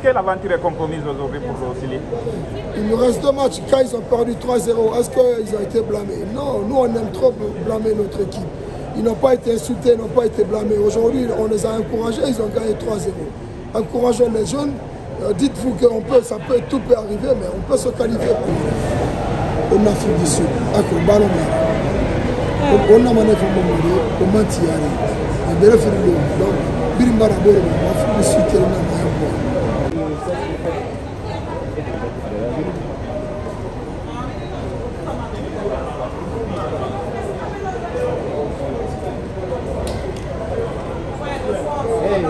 que l'aventure est compromise aujourd'hui pour Sili? Il nous reste 2 matchs. Quand ils ont perdu 3-0, est-ce qu'ils ont été blâmés? Non, nous on aime trop blâmer notre équipe. Ils n'ont pas été insultés, ils n'ont pas été blâmés. Aujourd'hui, on les a encouragés, ils ont gagné 3-0. Encourageons les jeunes. Dites-vous que tout peut arriver, mais on peut se qualifier pour l'Afrique du Sud. On a mané pour Momori, pour Mantiari. On a fait le donc, Birimba d'abord, l'Afrique du Sud, qui est là.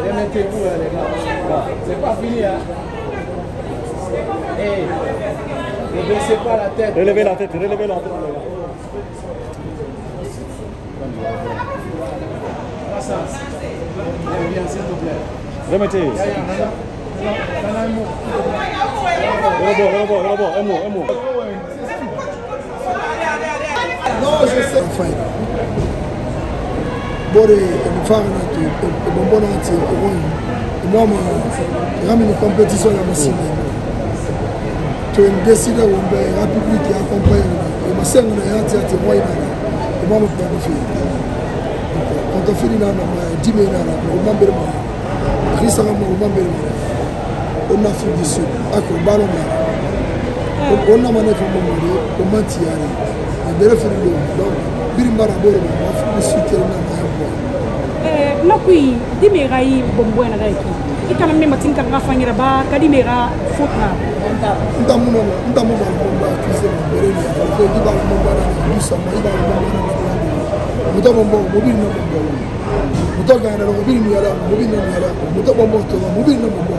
Remettez-vous les gars. C'est pas fini hein. Hey, ne baissez pas la tête. Relevez la tête, relevez la tête les gars. Viens s'il te plaît. Remettez. Un mot. Non, je sais. Bore mfano tu bombona ati oyi mama ngami ni competition ya masine to ndesida wombe republique ya compagnie e masenga na yati ati moi na mama kwa kofi quand on finit na dimena na mambere ma krisa ma mambere ma on a fait du sud ako ballon na on a mané fa momori o mantiari e bere fait donc Birimba d'abord l'Afrique du Sud qui est là. Na kui dimera I bombona gaiki ikana me matinka ngafanyira ba kadimera fotna ndamuna bomba kise mbere ni ko diba bomba na dusa mai ba bomba muta bomba mobile na bomba muta gana na mobile ni yala muta bomba to mobile na bomba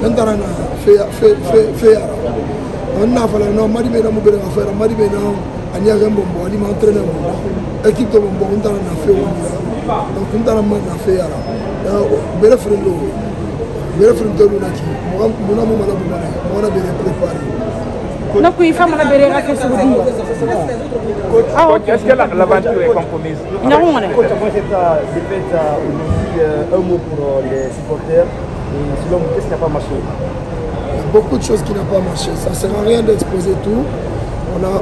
ndara na fe ara onna fala no mari be na mobile na fera mari be na ania bomba ani ma entraîner bomba équipe de bomba ndara na fe wona donc on a fait alors belle frendo naki mona mo mala mona mona belle préparé na ko ifa mona belle ra kesu di Est-ce que l'aventure est compromise? Non, on est. Coach, après cette défaite aujourd'hui, un mot pour les supporters. Et selon vous, qu'est-ce qui n'a pas marché? Il y a beaucoup de choses qui n'ont pas marché. Ça ne sert à rien d'exposer tout.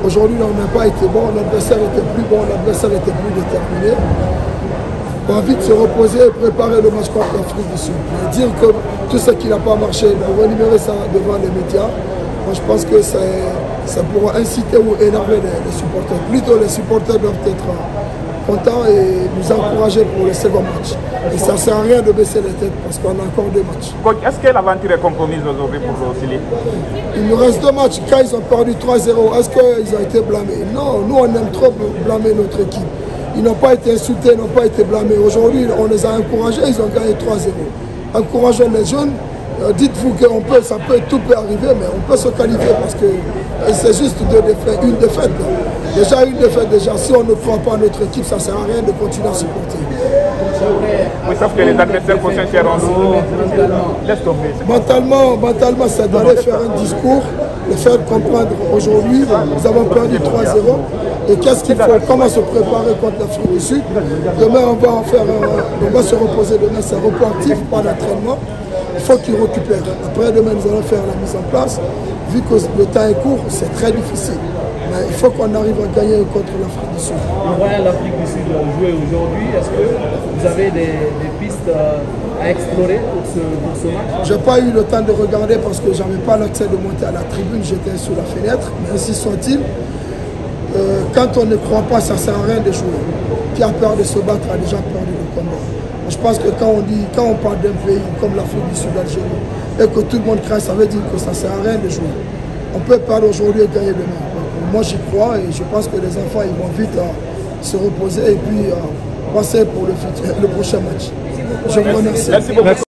Aujourd'hui, on n'a pas été bon, l'adversaire était plus bon, l'adversaire était plus déterminé. On va vite se reposer et préparer le match contre l'Afrique du Sud. Mais dire que tout ce qui n'a pas marché, pour énumérer ça devant les médias, moi je pense que ça pourra inciter ou énerver les supporters. Plutôt les supporters doivent être contents et nous encourager pour le second match. Et ça ne sert à rien de baisser les têtes parce qu'on a encore 2 matchs. Est-ce que l'aventure est compromise aujourd'hui pour Sili? Il nous reste 2 matchs. Quand ils ont perdu 3-0, est-ce qu'ils ont été blâmés? Non, nous on aime trop blâmer notre équipe. Ils n'ont pas été insultés, ils n'ont pas été blâmés. Aujourd'hui, on les a encouragés, ils ont gagné 3-0. Encourageons les jeunes. Dites-vous que tout peut arriver, mais on peut se qualifier parce que c'est juste une défaite. Déjà une défaite, si on ne croit pas à notre équipe, ça ne sert à rien de continuer à supporter. Oui, sauf que les adversaires prochains seront laisse tomber. Mentalement, ça doit faire un discours, le faire comprendre aujourd'hui, nous avons perdu 3-0. Et qu'est-ce qu'il faut? Comment se préparer contre l'Afrique du Sud? Demain, on va se reposer demain, c'est repos actif, pas d'entraînement. Il faut qu'ils récupèrent. Après, demain, nous allons faire la mise en place. Vu que le temps est court, c'est très difficile. Mais il faut qu'on arrive à gagner contre l'Afrique du Sud. En voyant l'Afrique du Sud jouer aujourd'hui, est-ce que vous avez des pistes à explorer pour ce match? Je n'ai pas eu le temps de regarder parce que je n'avais pas l'accès de monter à la tribune, j'étais sous la fenêtre. Mais ainsi soit-il. Quand on ne croit pas, ça ne sert à rien de jouer. Qui a peur de se battre a déjà perdu le combat. Je pense que quand on parle d'un pays comme l'Afrique du Sud, l'Algérie, et que tout le monde craint, ça veut dire que ça ne sert à rien de jouer. On peut perdre aujourd'hui et gagner demain. Donc, moi j'y crois et je pense que les enfants ils vont vite se reposer et puis passer pour le prochain match. Je vous remercie. Merci beaucoup.